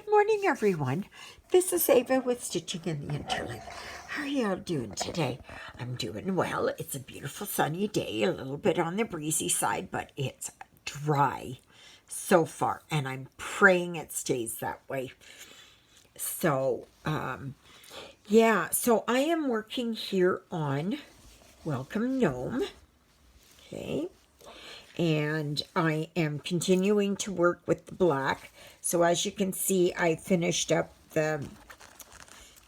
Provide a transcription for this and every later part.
Good morning, everyone. This is Eva with Stitching in the Interlake. How are you all doing today? I'm doing well. It's a beautiful sunny day, a little bit on the breezy side, but it's dry so far, and I'm praying it stays that way. So, so I am working here on Welcome Gnome, okay? And I am continuing to work with the black. So as you can see, I finished up the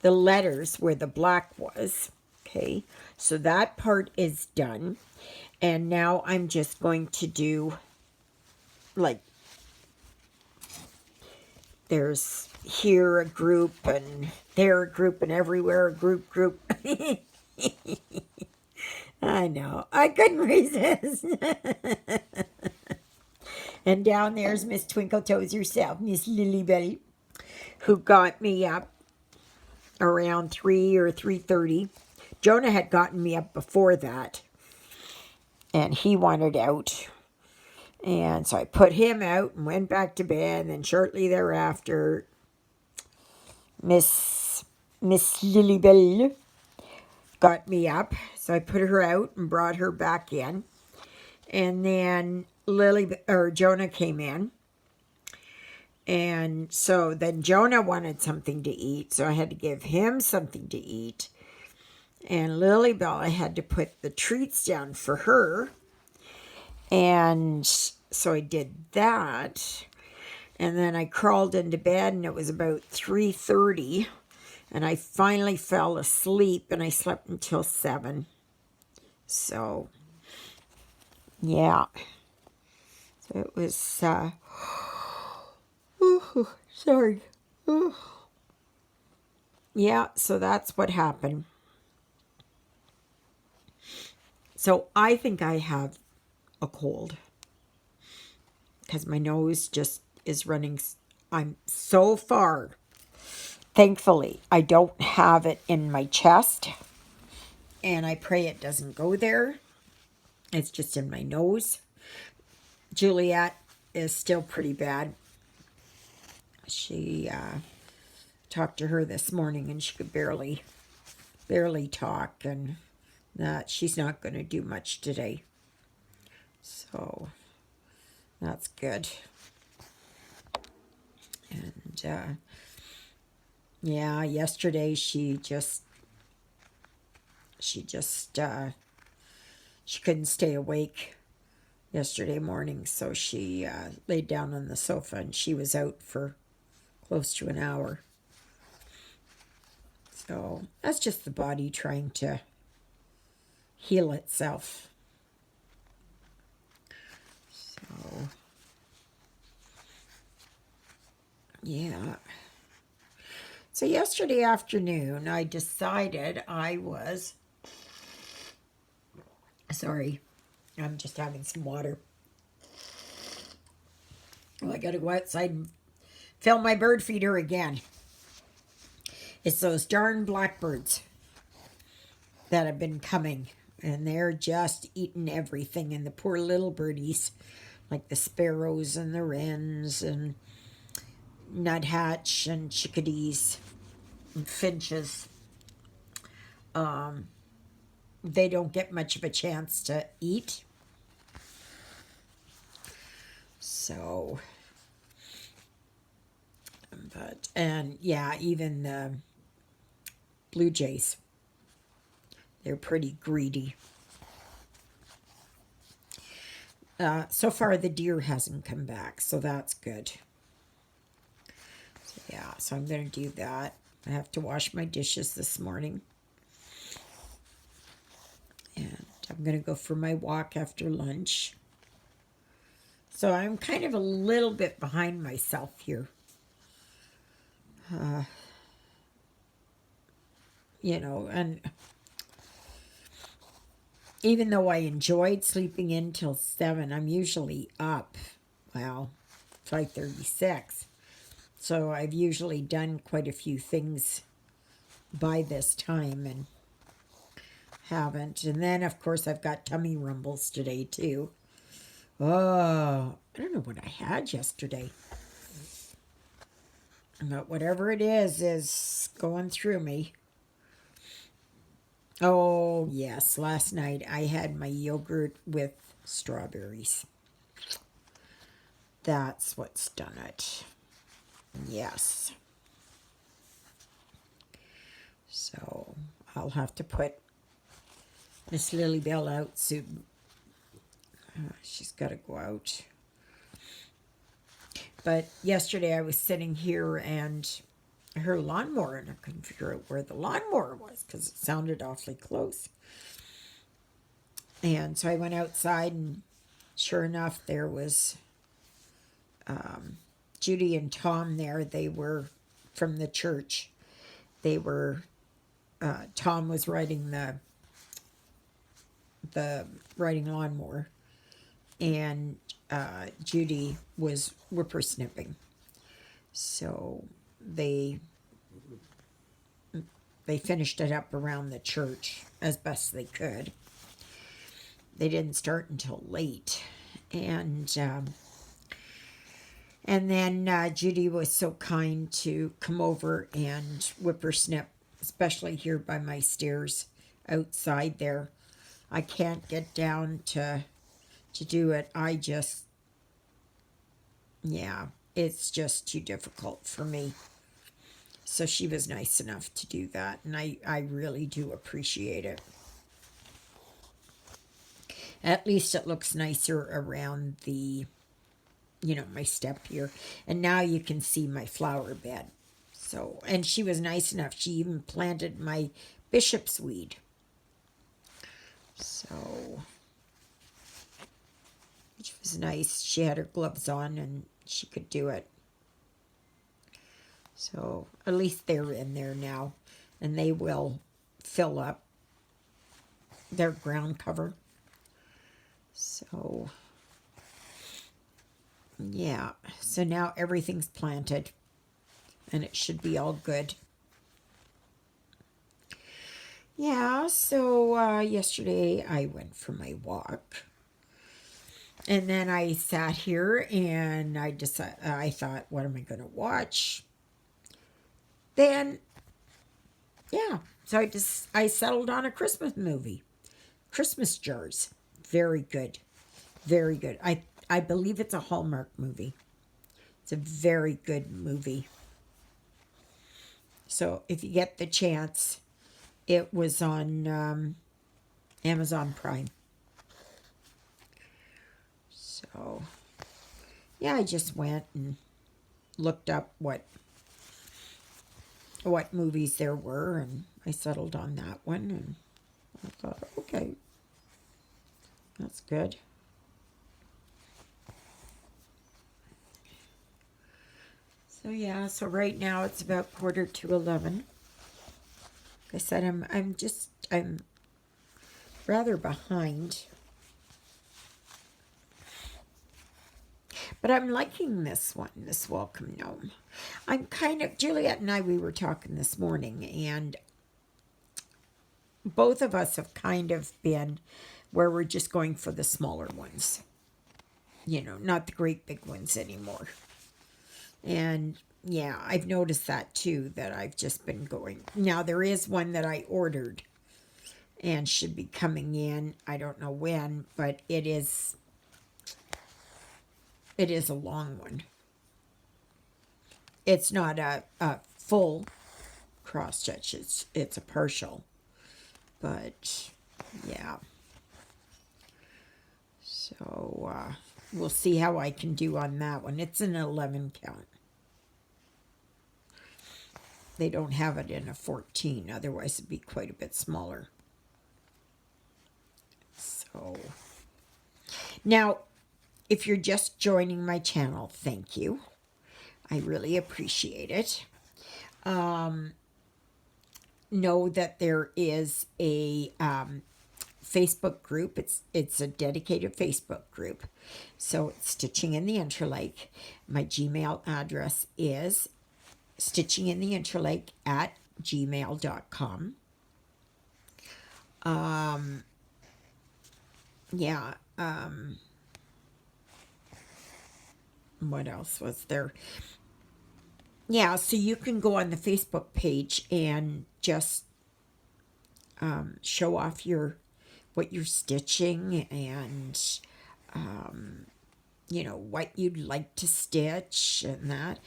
letters where the black was. Okay, so that part is done. And now I'm just going to do, like, there's here a group and there a group and everywhere a group. I know, I couldn't resist. And down there's Miss Twinkle Toes herself, Miss Lily Belly, who got me up around 3 or 3:30. Jonah had gotten me up before that, and he wanted out. And so I put him out and went back to bed. And then shortly thereafter, Miss Lily Bell got me up. So I put her out and brought her back in. And then Jonah came in. And so then Jonah wanted something to eat, so I had to give him something to eat. And Lilybell, I had to put the treats down for her. And so I did that. And then I crawled into bed, and it was about 3:30. And I finally fell asleep, and I slept until 7. So, yeah. So it was, sorry. Yeah, so that's what happened. So I think I have a cold because my nose just is running. I'm so far. Thankfully, I don't have it in my chest, and I pray it doesn't go there. It's just in my nose. Juliet is still pretty bad. She talked to her this morning, and she could barely talk, and that she's not going to do much today. So that's good. And yeah, yesterday she couldn't stay awake yesterday morning, so she laid down on the sofa, and she was out for close to an hour. So that's just the body trying to heal itself. So, yeah. So yesterday afternoon, I decided sorry, I'm just having some water. Well, I got to go outside and fill my bird feeder again. It's those darn blackbirds that have been coming, and they're just eating everything. And the poor little birdies, like the sparrows and the wrens and nuthatch and chickadees and finches, they don't get much of a chance to eat. So, even the blue jays, they're pretty greedy. So far, the deer hasn't come back, so that's good. So, yeah, so I'm going to do that. I have to wash my dishes this morning. And I'm going to go for my walk after lunch. So I'm kind of a little bit behind myself here. And even though I enjoyed sleeping in till 7, I'm usually up, 5:36. So I've usually done quite a few things by this time and haven't. And then, of course, I've got tummy rumbles today, too. Oh, I don't know what I had yesterday. But whatever it is going through me. Oh, yes. Last night I had my yogurt with strawberries. That's what's done it. Yes. So I'll have to put Miss Lily Bell out soon. She's got to go out. But yesterday I was sitting here and I heard a lawnmower and I couldn't figure out where the lawnmower was because it sounded awfully close. And so I went outside and sure enough there was Judy and Tom there. They were from the church. They were, Tom was riding the riding lawnmower and Judy was whippersnipping. So they finished it up around the church as best they could. They didn't start until late, and then Judy was so kind to come over and whippersnip, especially here by my stairs outside there. I can't get down to do it. It's just too difficult for me. So she was nice enough to do that, and I really do appreciate it. At least it looks nicer around the, my step here. And now you can see my flower bed. So, and she was nice enough. She even planted my bishop's weed. So, which was nice. She had her gloves on and she could do it. So, at least they're in there now. And they will fill up their ground cover. So, yeah. So now everything's planted. And it should be all good. Yeah, so yesterday I went for my walk. And then I sat here and I thought, what am I going to watch? Then, yeah. So I settled on a Christmas movie. Christmas Jars. Very good. Very good. I believe it's a Hallmark movie. It's a very good movie. So if you get the chance, it was on Amazon Prime. So, yeah, I just went and looked up what movies there were, and I settled on that one, and I thought, okay, that's good. So yeah, so right now it's about 11:15. Like I said, I'm rather behind. But I'm liking this one, this Welcome Gnome. Juliet and I, we were talking this morning, and both of us have kind of been where we're just going for the smaller ones. Not the great big ones anymore. And yeah, I've noticed that too, that I've just been going. Now, there is one that I ordered and should be coming in. I don't know when, but it is a long one. It's not a full cross stitch. It's a partial. But yeah. So we'll see how I can do on that one. It's an 11 count. They don't have it in a 14, otherwise it'd be quite a bit smaller. So, now, if you're just joining my channel, thank you. I really appreciate it. Know that there is a Facebook group. It's a dedicated Facebook group. So it's Stitching in the Interlake. My Gmail address is stitchingintheinterlake@gmail.com. What else was there? yeah, so you can go on the Facebook page and just show off what you're stitching and what you'd like to stitch and that.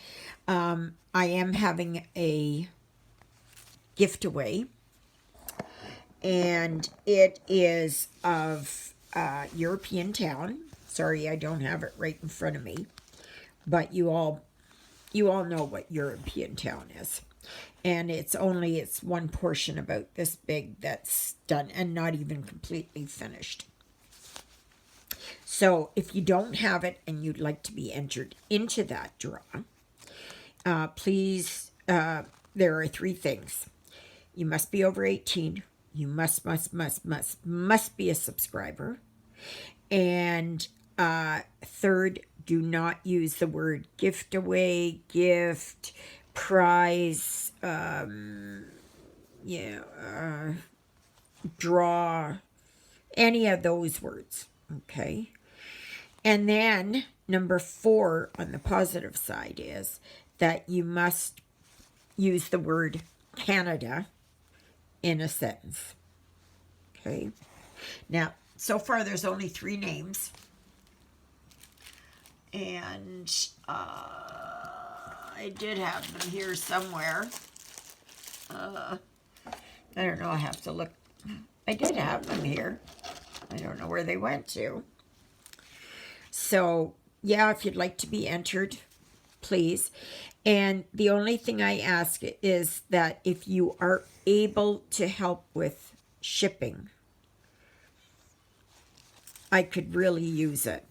I am having a gift away, and it is of European town. Sorry, I don't have it right in front of me, but you all know what European town is. And it's one portion about this big that's done and not even completely finished. So if you don't have it and you'd like to be entered into that draw, please, there are 3 things. You must be over 18. You must be a subscriber. And third, do not use the word gift away, gift, prize, draw, any of those words, okay? And then number 4 on the positive side is that you must use the word Canada in a sentence, okay? Now, so far there's only 3 names, and I did have them here somewhere. I don't know, I have to look. I did have them here. I don't know where they went to. So, yeah, if you'd like to be entered, please. And the only thing I ask is that if you are able to help with shipping, I could really use it,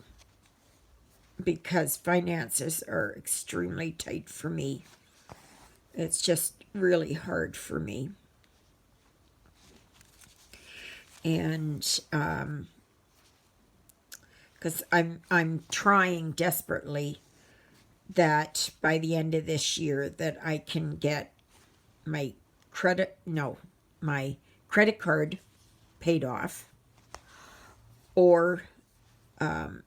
because finances are extremely tight for me. It's just really hard for me. And because I'm trying desperately that by the end of this year that I can get my credit card paid off, or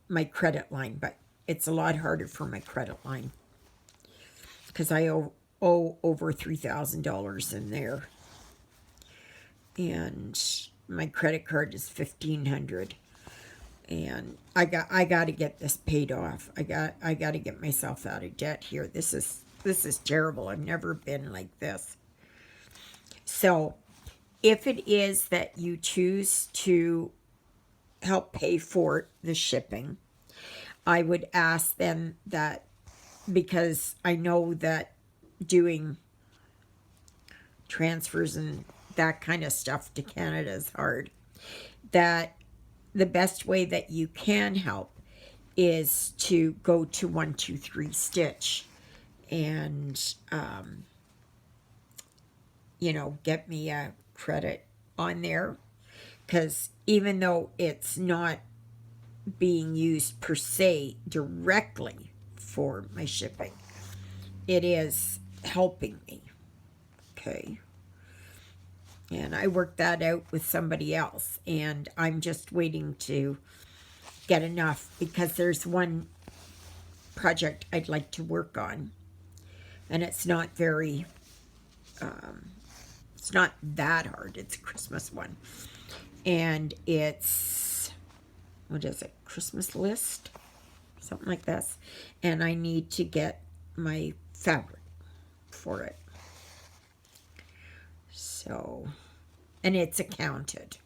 my credit line. But it's a lot harder for my credit line because I owe over $3,000 in there, and my credit card is $1,500, and I got to get this paid off. I got to get myself out of debt here. This is terrible. I've never been like this. So if it is that you choose to help pay for the shipping, I would ask them that, because I know that doing transfers and that kind of stuff to Canada is hard, that the best way that you can help is to go to 123 Stitch and get me a credit on there, because even though it's not being used per se directly for my shipping, it is helping me, okay? And I worked that out with somebody else, and I'm just waiting to get enough, because there's one project I'd like to work on, and it's not very it's not that hard. It's a Christmas one, and it's, what is it, Christmas list, something like this, and I need to get my fabric for it. So, and it's accounted,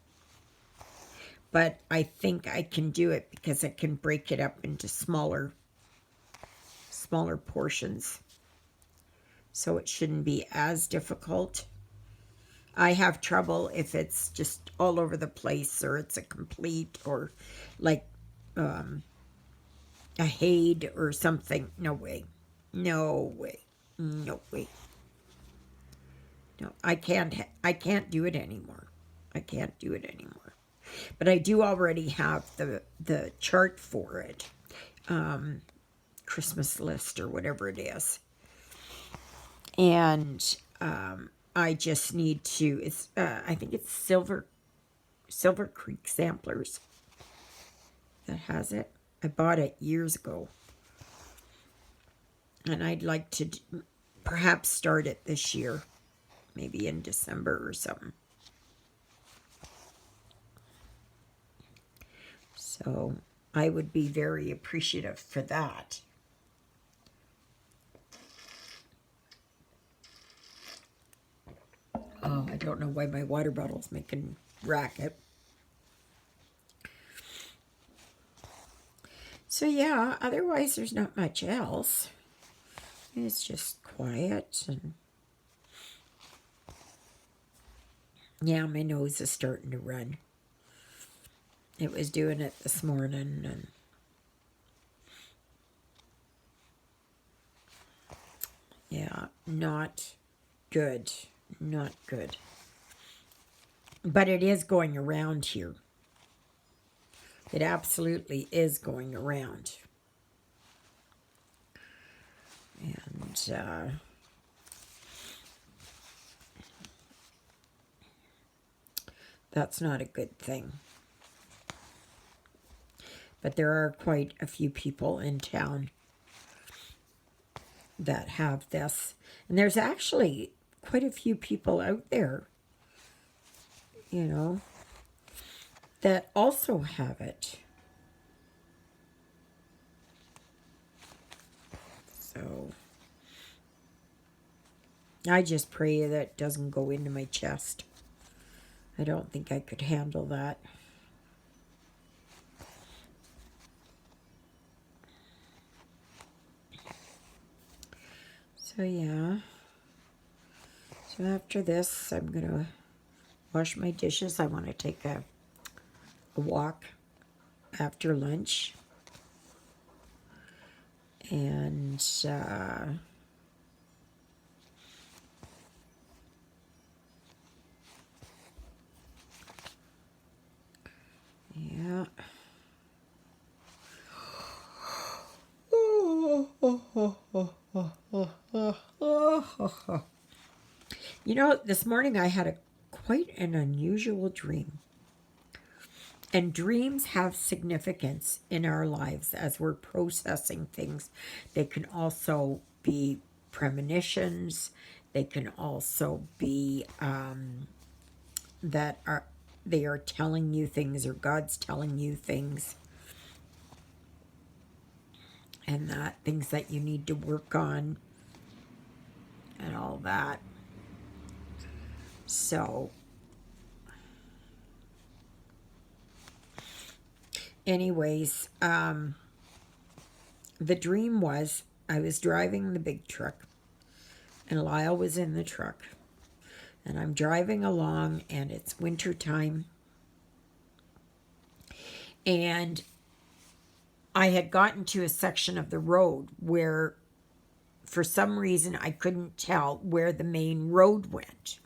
but I think I can do it because I can break it up into smaller portions, so it shouldn't be as difficult. I have trouble if it's just all over the place, or it's a complete, or like a Haid or something. No way. No, I can't do it anymore. But I do already have the chart for it. Christmas list or whatever it is. And I just need to, it's I think it's Silver Creek Samplers that has it. I bought it years ago, and I'd like to perhaps start it this year, maybe in December or something. So I would be very appreciative for that. Oh, I don't know why my water bottle's making racket. So yeah, otherwise there's not much else. It's just quiet, and yeah, my nose is starting to run. It was doing it this morning, and yeah, not good. Not good. But it is going around here. It absolutely is going around. And that's not a good thing. But there are quite a few people in town that have this. And there's actually quite a few people out there, you know, that also have it. So I just pray that it doesn't go into my chest. I don't think I could handle that. So yeah. So after this, I'm going to wash my dishes. I want to take a walk after lunch. And yeah. You know, this morning I had quite an unusual dream. And dreams have significance in our lives as we're processing things. They can also be premonitions. They can also be they are telling you things, or God's telling you things, and that things that you need to work on and all that. So anyways, the dream was I was driving the big truck, and Lyle was in the truck, and I'm driving along, and it's winter time, and I had gotten to a section of the road where for some reason I couldn't tell where the main road went.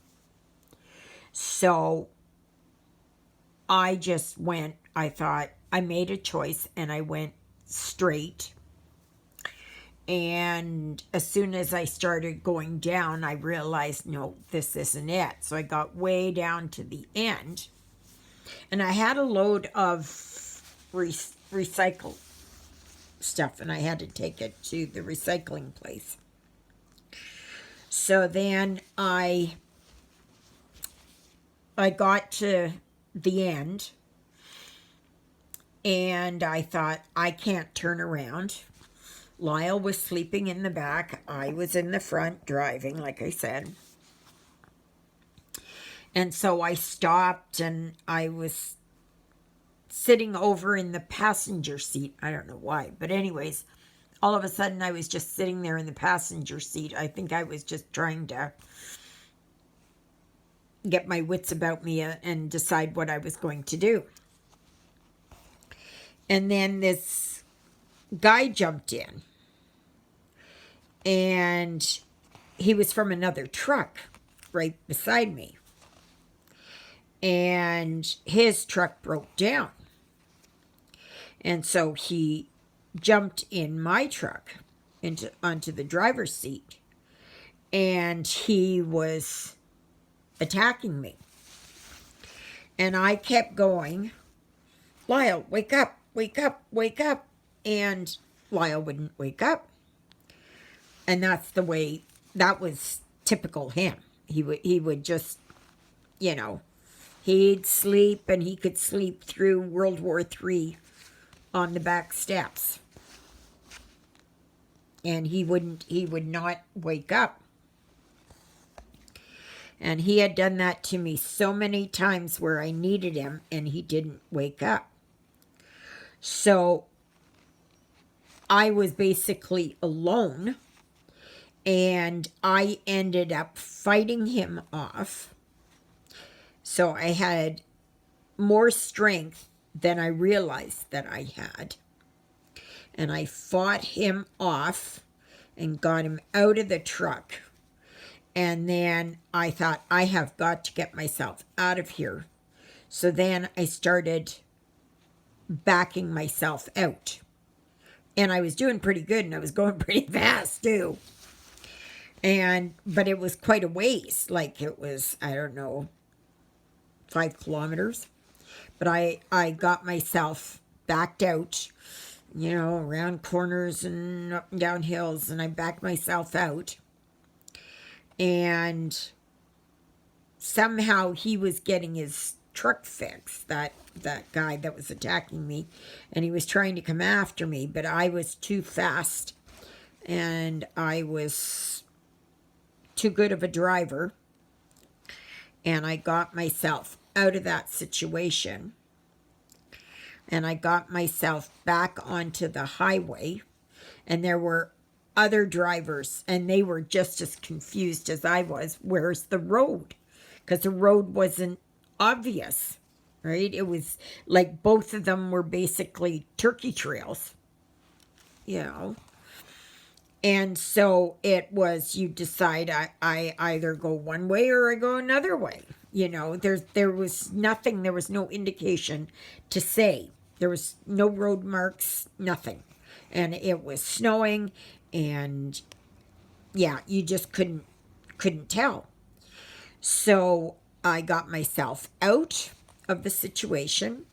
So I just went, I thought, I made a choice, and I went straight. And as soon as I started going down, I realized, no, this isn't it. So I got way down to the end, and I had a load of recycled stuff, and I had to take it to the recycling place. So then I got to the end, and I thought, I can't turn around. Lyle was sleeping in the back. I was in the front driving, like I said. And so I stopped, and I was sitting over in the passenger seat. I don't know why. But anyways, all of a sudden I was just sitting there in the passenger seat. I think I was just trying to get my wits about me and decide what I was going to do. And then this guy jumped in. And he was from another truck right beside me. And his truck broke down. And so he jumped in my truck onto the driver's seat. And he was attacking me. And I kept going, Lyle, wake up, wake up, wake up. And Lyle wouldn't wake up. And that's the way that was typical him. He would just, he'd sleep, and he could sleep through World War III on the back steps. And he would not wake up. And he had done that to me so many times where I needed him and he didn't wake up. So I was basically alone, and I ended up fighting him off. So I had more strength than I realized that I had. And I fought him off and got him out of the truck. And then I thought, I have got to get myself out of here. So then I started backing myself out. And I was doing pretty good, and I was going pretty fast too. But it was quite a ways. Like, it was, I don't know, 5 kilometers. But I got myself backed out, around corners and up and down hills, and I backed myself out. And somehow he was getting his truck fixed, that guy that was attacking me, and he was trying to come after me, but I was too fast, and I was too good of a driver, and I got myself out of that situation, and I got myself back onto the highway, and there were other drivers, and they were just as confused as I was. Where's the road? Because the road wasn't obvious, right? It was like both of them were basically turkey trails, And so it was, you decide, I either go one way or I go another way. There was nothing, there was no indication to say. There was no road marks, nothing. And it was snowing, and yeah, you just couldn't tell. So I got myself out of the situation,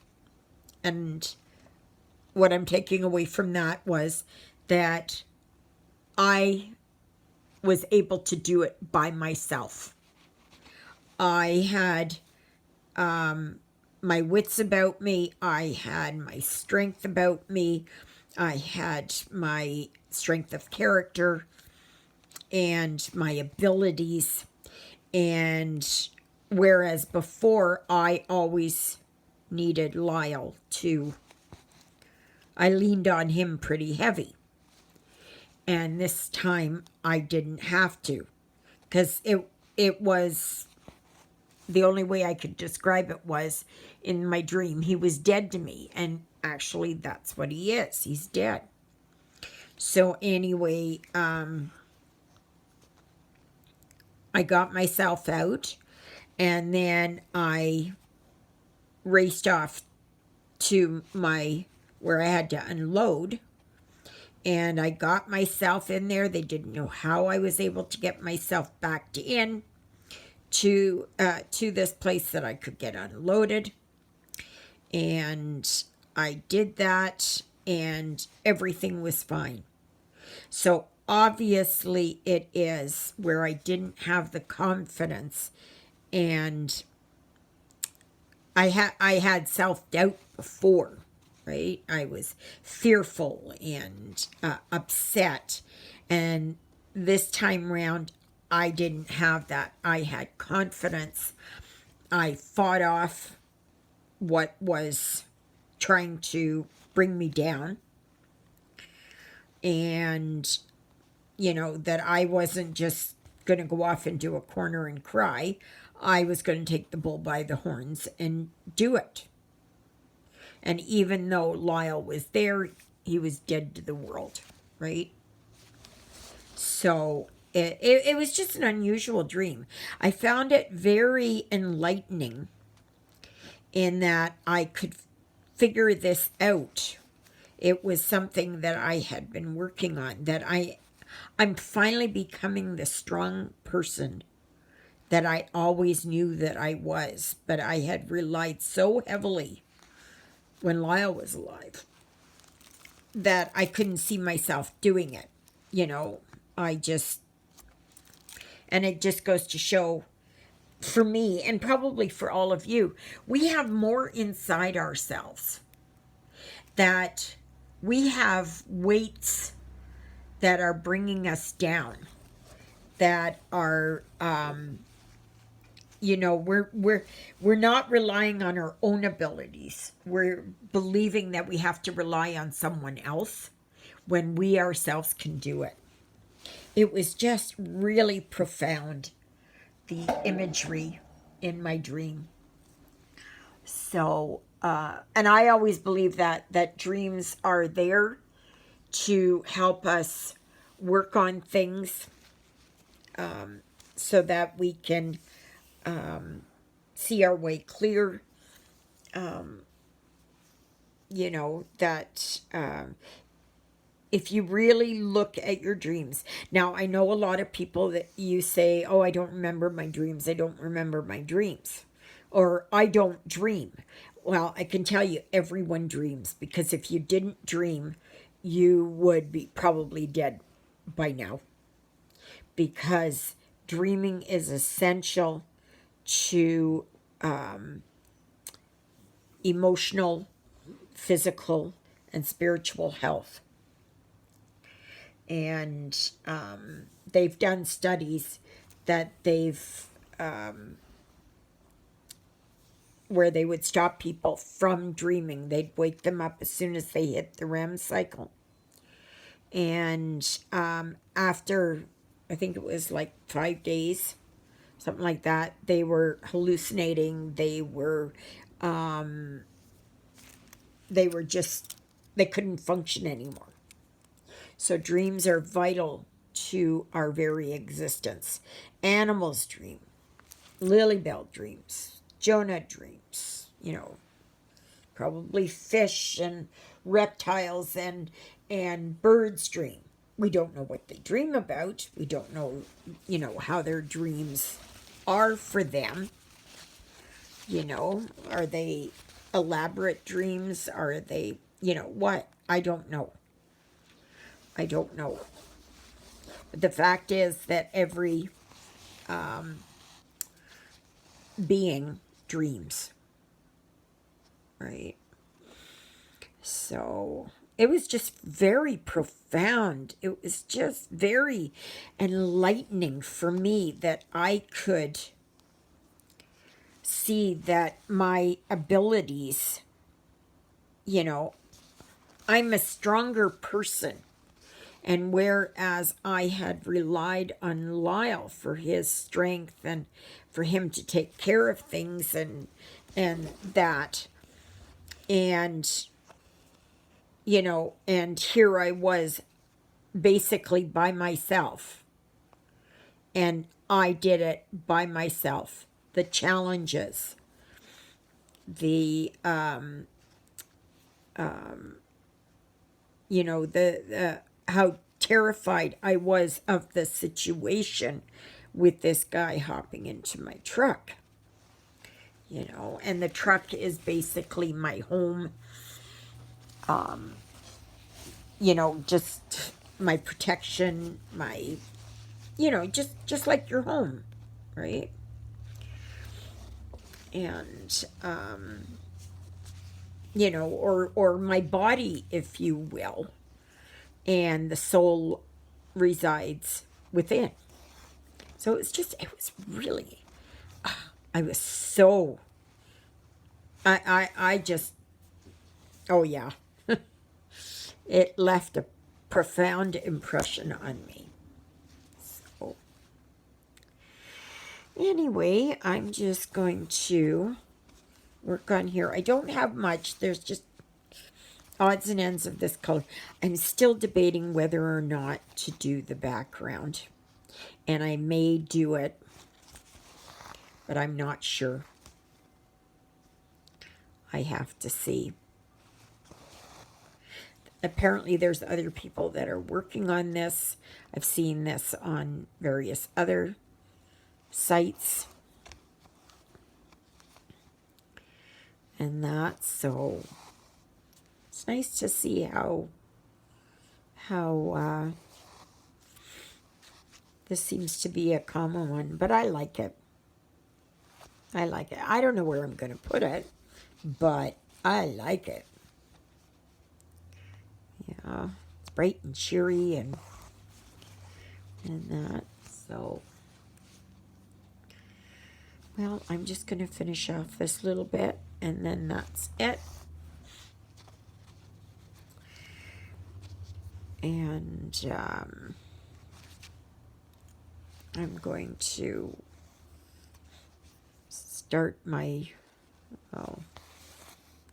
and what I'm taking away from that was that I was able to do it by myself. I had my wits about me. I had my strength about me. I had my strength of character and my abilities. And whereas before I always needed Lyle I leaned on him pretty heavy. And this time I didn't have to, because it was, the only way I could describe it was, in my dream, he was dead to me. And actually, that's what he is. He's dead. So anyway, I got myself out, and then I raced off to where I had to unload, and I got myself in there. They didn't know how I was able to get myself backed in to this place that I could get unloaded. And I did that, and everything was fine. So obviously it is where I didn't have the confidence, and I had self-doubt before, right? I was fearful and upset, and this time round I didn't have that. I had confidence. I fought off what was trying to bring me down, and that I wasn't just going to go off into a corner and cry. I was going to take the bull by the horns and do it. And even though Lyle was there, he was dead to the world, right? So it was just an unusual dream. I found it very enlightening in that I could figure this out. It was something that I had been working on, that I'm finally becoming the strong person that I always knew that I was, but I had relied so heavily when Lyle was alive that I couldn't see myself doing it. I just And it just goes to show, for me and probably for all of you, we have more inside ourselves, that we have weights that are bringing us down, that are we're not relying on our own abilities. We're believing that we have to rely on someone else when we ourselves can do it. It was just really profound, the imagery in my dream. So and I always believe that dreams are there to help us work on things, so that we can see our way clear. That if you really look at your dreams. Now, I know a lot of people that you say, oh, I don't remember my dreams. I don't remember my dreams. Or I don't dream. Well, I can tell you, everyone dreams, because if you didn't dream, you would be probably dead by now. Because dreaming is essential to emotional, physical, and spiritual health. And they've done studies that where they would stop people from dreaming. They'd wake them up as soon as they hit the REM cycle. And after, I think it was like 5 days, something like that, they were hallucinating. They couldn't function anymore. So dreams are vital to our very existence. Animals dream. Lilybell dreams. Jonah dreams. Probably fish and reptiles and birds dream. We don't know what they dream about. We don't know, how their dreams are for them. Are they elaborate dreams? Are they, what? I don't know. But the fact is that every being dreams, right? So it was just very profound. It was just very enlightening for me that I could see that my abilities, I'm a stronger person. And whereas I had relied on Lyle for his strength and for him to take care of things and that, and and here I was basically by myself, and I did it by myself. The challenges, the the how terrified I was of the situation with this guy hopping into my truck. And the truck is basically my home. Just my protection, my, just like your home, right? And, or my body, if you will, and the soul resides within. So it was really, I was so, I just, oh yeah, it left a profound impression on me. So anyway, I'm just going to work on here. I don't have much. There's just odds and ends of this color. I'm still debating whether or not to do the background. And I may do it, but I'm not sure. I have to see. Apparently there's other people that are working on this. I've seen this on various other sites. And that, so it's nice to see how This seems to be a common one, but I like it. I like it. I don't know where I'm going to put it, but I like it. Yeah, it's bright and cheery and that. So, well, I'm just going to finish off this little bit, and then that's it. And I'm going to start my,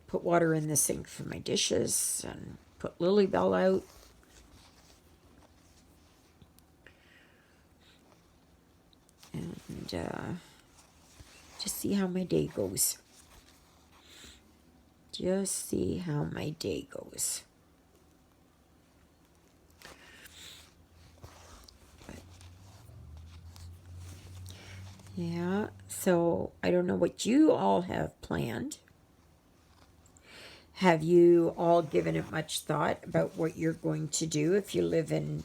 put water in the sink for my dishes and put Lilybell out. And just see how my day goes. Just see how my day goes. Yeah, so I don't know what you all have planned. Have you all given it much thought about what you're going to do if you live in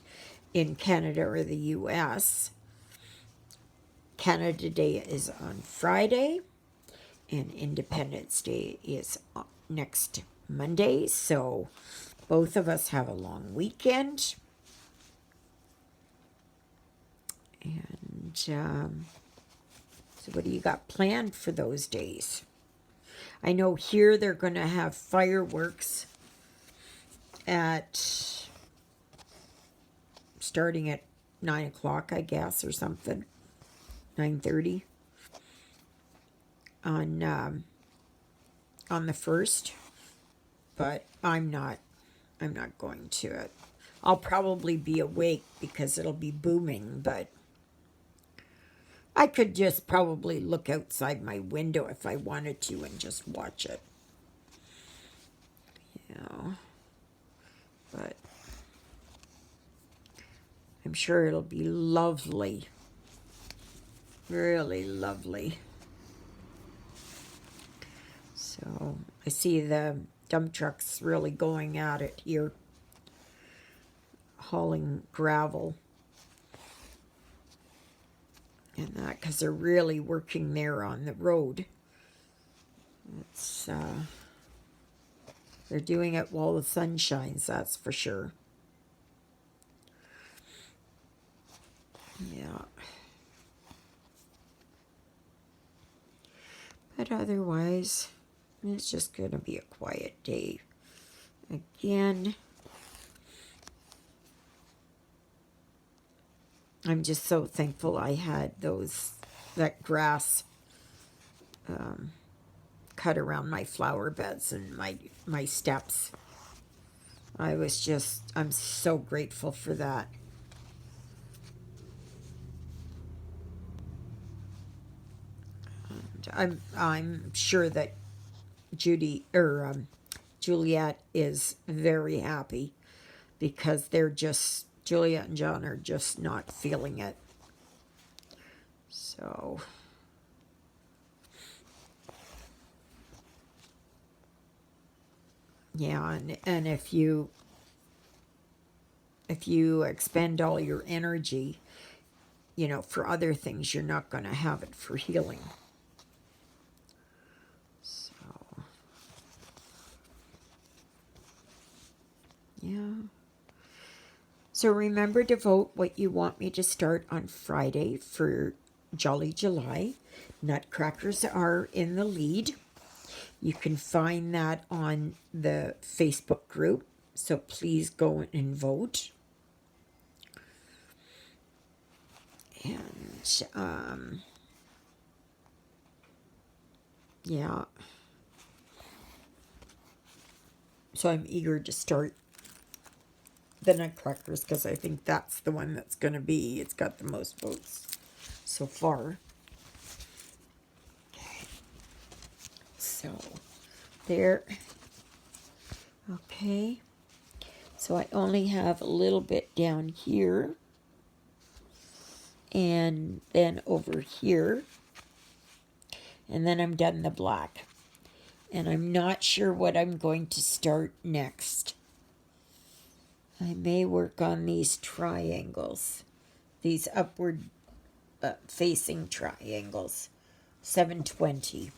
Canada or the US? Canada Day is on Friday, and Independence Day is next Monday, so both of us have a long weekend. And so what do you got planned for those days? I know here they're going to have fireworks starting at 9 o'clock, I guess, or something. 9:30 on the 1st, but I'm not going to it. I'll probably be awake because it'll be booming, but I could just probably look outside my window if I wanted to and just watch it. But I'm sure it'll be lovely. Really lovely. So I see the dump trucks really going at it here, hauling gravel. And that because they're really working there on the road. It's they're doing it while the sun shines, that's for sure. Yeah. But otherwise, it's just going to be a quiet day. Again, I'm just so thankful I had that grass cut around my flower beds and my steps. I'm so grateful for that. And I'm sure that Juliet is very happy because Juliet and John are just not feeling it. So yeah, and if you expend all your energy, for other things, you're not going to have it for healing. So yeah. So remember to vote what you want me to start on Friday for Jolly July. Nutcrackers are in the lead. You can find that on the Facebook group, so please go and vote. And yeah. So I'm eager to start the Nutcrackers because I think that's the one that's going to be, it's got the most votes so far. Okay. So there. Okay. So I only have a little bit down here. And then over here. And then I'm done the black. And I'm not sure what I'm going to start next. I may work on these triangles. these upward facing triangles. 720.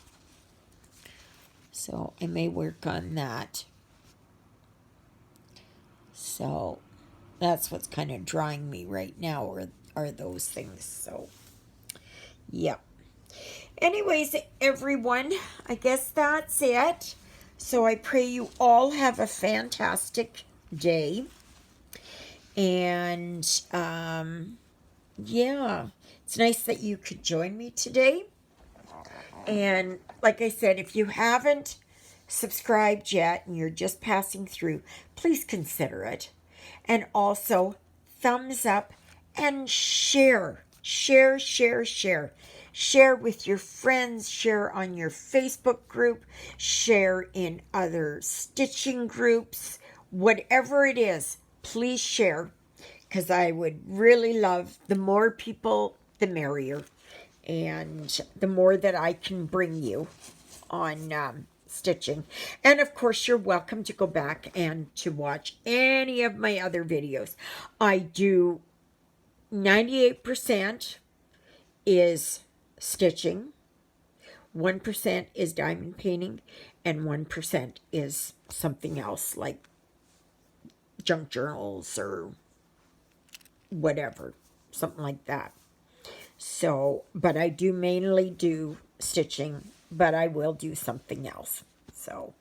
So I may work on that. So that's what's kind of drawing me right now are those things. So, yep. Anyways, everyone, I guess that's it. So I pray you all have a fantastic day. And, yeah, it's nice that you could join me today. And like I said, if you haven't subscribed yet and you're just passing through, please consider it. And also, thumbs up and share. Share, share, share. Share with your friends, share on your Facebook group, share in other stitching groups, whatever it is, please share, because I would really love, the more people, the merrier, and the more that I can bring you on stitching. And of course, you're welcome to go back and to watch any of my other videos. I do 98% is stitching, 1% is diamond painting, and 1% is something else like junk journals or whatever, something like that. So, but I do mainly do stitching, but I will do something else. So,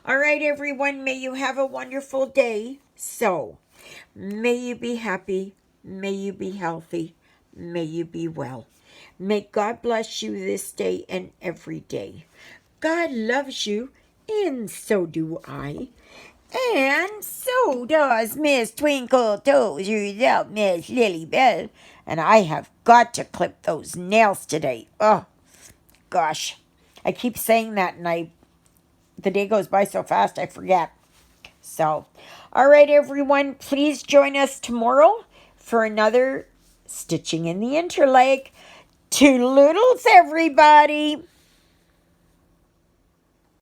all right, everyone, may you have a wonderful day. So, may you be happy, may you be healthy, may you be well. May God bless you this day and every day. God loves you, and so do I. And so does Miss Twinkle Toes herself, Miss Lily Bell. And I have got to clip those nails today. Oh, gosh. I keep saying that, and the day goes by so fast I forget. So, all right, everyone, please join us tomorrow for another Stitching in the Interlake. Toodaloodles, everybody.